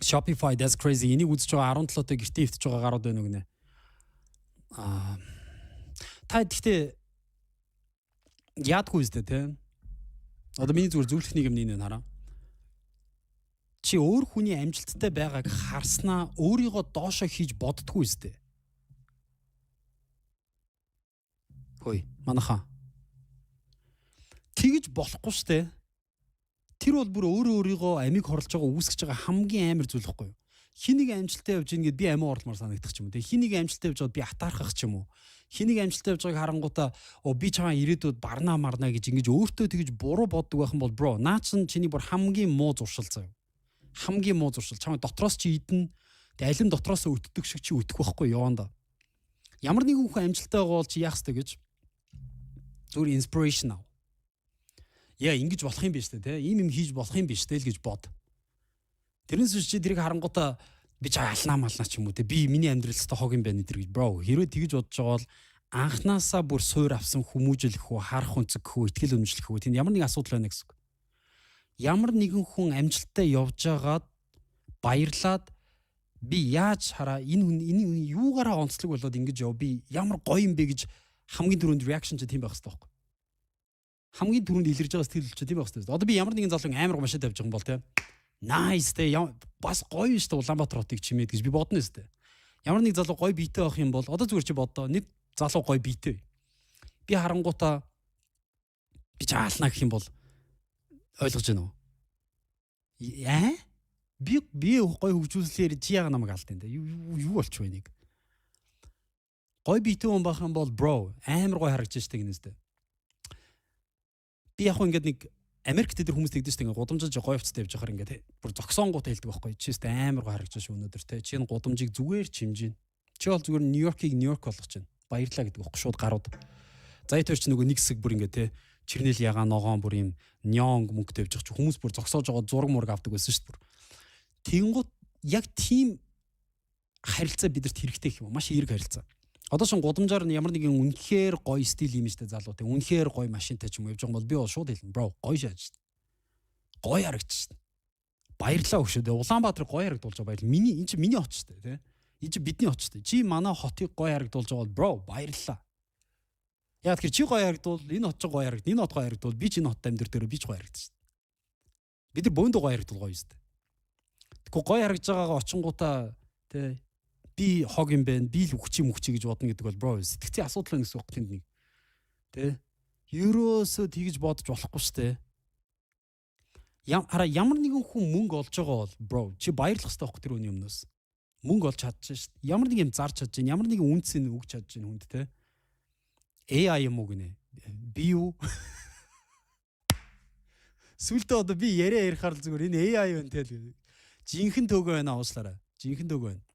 Shopify that's crazy. Энийг үзэж байгаа 17-той гэртээ хөвтөж байгаа гарууд байна уу гинэ. Та гэхдээ яадгүй үстэй те. Одоо миний зүгээр зөвлөх нэг юм нэг хараа. Чи өөр хүний амжилттай байгааг харснаа өөрийгөө доошоо хийж боддгүй үстэй. Хөөе, манаха. Тэгж болохгүй штэ. Тэр бол бүр өөрийгөө амиг хорлож байгаа үүсгэж байгаа хамгийн амар зүйл хэвгүй юу? Хин нэг амжилттай явж ийн гэд би амиа орлмоор санагдах ч юм уу. Тэг хин нэг амжилттай явж байгаад би атаархах ч юм уу. Хин нэг амжилттай явж байгааг харангуудаа би чамаа ирээдүйд барнаа марнаа гэж ингэж өөртөө тэгж буруу боддог байх юм бол бро наа чин чиний бүр хамгийн муу зуршил заяа. Хамгийн муу зуршил. Чамаа дотроос чи идэн тэг алим дотроос өтдөг шиг чи өтөх байхгүй яванда. Ямар нэгэн хүн амжилттай байгаа бол чи яах ёстой гэж зүгээр inspiration ав. Яа ингэж болох юм биш үү те? Ийм юм хийж болох юм биш тэл гэж бод. Тэрнээс чи тэрийг харангуудаа би чаа алнаа малнаа ч юм уу те би миний амьдралстай хог юм байна энэ гэж бро хэрвээ тэгж бодож байгаа бол анханасаа бүр суур авсан хүмүүжлэх үү харах үнцгэх үү итгэл үнэмшлэх үү тэнд ямар нэг асуудал байна гэсэн үг. Ямар нэгэн хүн амжилттай явж байгаад баярлаад би яаж хараа энэ юугаараа онцлог болоод ингэж яв би ямар гоё юм бэ гэж хамгийн түрүүнд reaction ч тийм байх хэрэгтэй байхгүй. Хамгийн түрүүнд илэрж байгаа сэтгэл ч тийм байх хэрэгтэй. Одоо би ямар нэгэн залуу амар гомшоод тавьж байгаа юм бол те nice те бас гоё шүү дээ Улаанбаатар хотыг чимээд гэж би бодно шүү дээ. Ямар нэг залуу гоё биетэй байх юм бол одоо зүгээр чи боддоо нэг залуу гоё биетэй. Би харангуудаа би чаална гэх юм бол ойлгож байна уу? Би гоё хөгжүүлсээр чи яага намайг алдсан те юу болчих вэ нэг. Гоё биетэй хүн байх юм бол bro амар гоё харагдаж штэ гинэстэй. Би яг ингээд нэг Америкт дээр хүмүүс тэгдэж штэ ингээд гудамжиж гоё хувцастай явж байхаар ингээд бүр зогсоонгууд хэлдэг байхгүй. Чи өстө амар гоё харагдаж шүү өнөөдөр те. Чи энэ гудамжийг зүгээр чимж гин. Чи бол зүгээр Нью-Йоркийг Нью-Йорк болгож байна. Баярлаа гэдэг байхгүй шууд гарууд. За итэр чи нөгөө нэг хэсэг бүр ингээд те чирнэл ягаан ногоон бүр юм нёнг мөнгөтэй явж байгаа чи хүмүүс бүр зогсоож байгаа зураг мураг авдаг байсан шүү дээ. Тэнгууд яг тийм харилцаа бидэрт хэрэгтэй гэх юм маш эерэг харилцаа. Одоо шин гудамжаар ямар нэгэн үнэхээр гоё стил юм штэ залуу те үнэхээр гоё машинтай ч юм явж байгаа бол би бол шууд хэлнэ бро гоё шааж штэ. Гоё харагдаж штэ. Баярлалаа өгшөө. Улаанбаатар гоё харагдуулж байгаа баяр. Миний энэ чи миний хот штэ те. Энэ чи бидний хот штэ. Чи манай хотыг гоё харагдуулж байгаа бол бро баярлалаа. Яг тэр чи гоё харагдвал энэ хот ч гоё харагд. Энэ хот гоё харагдвал би ч энэ хоттой амьдрэх дээр би ч гоё харагдаж штэ. Бид нар бөөндөө гоё харагдвал гоё штэ. Тэгэхгүй гоё харагдж байгаагаа очингуудаа те би хог юм бэ, би л үхчих гэж бодно гэдэг бол бро сэтгцийн асуудал байна гэсэн үг тэнд нэг. Тэ? Ерөөсөө тэгж бодож болохгүй штэ. Ямар нэгэн хүн мөнгө олж байгаа бол бро чи баярлах хэрэгтэй байхгүй тэр үний өмнөөс. Мөнгө олж чадчихна штэ. Ямар нэг юм зарж чадж, ямар нэгэн үнцийг өгч чадж хүн тэ. AI юм уу гинэ? Би юу? Сүлдээ одоо би яриахаар л зүгээр энэ AI байна тэл. Жинхэнэ төөгөө байна ууслаарай. Жинхэнэ төөгөө байна.